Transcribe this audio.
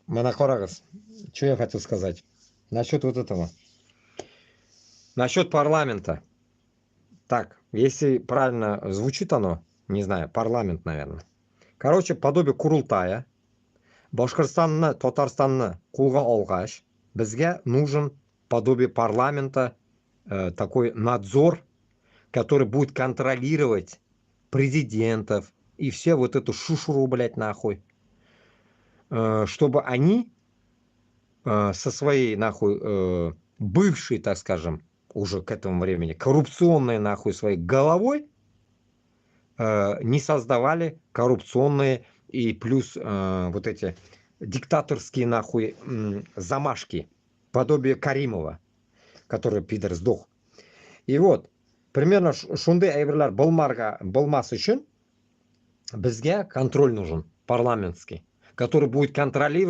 Монахорагас, что я хотел сказать? Насчет вот этого. Насчет парламента. Так, если правильно звучит оно, не знаю, парламент, наверное. Короче, подобие Курултая. Башкортостанны, Татарстанны қолға алғаш, бізге нужен подобие парламента, такой надзор, который будет контролировать президентов и все вот эту шушуру, блядь, нахуй. Чтобы они со своей, нахуй, бывшей, так скажем, уже к этому времени, коррупционной, нахуй, своей головой не создавали коррупционные и плюс вот эти диктаторские, нахуй, замашки, подобие Каримова, который, пидор, сдох. И вот, примерно шундай әйберләр болмас үшін бізге контроль нужен, парламентский, который будет контролировать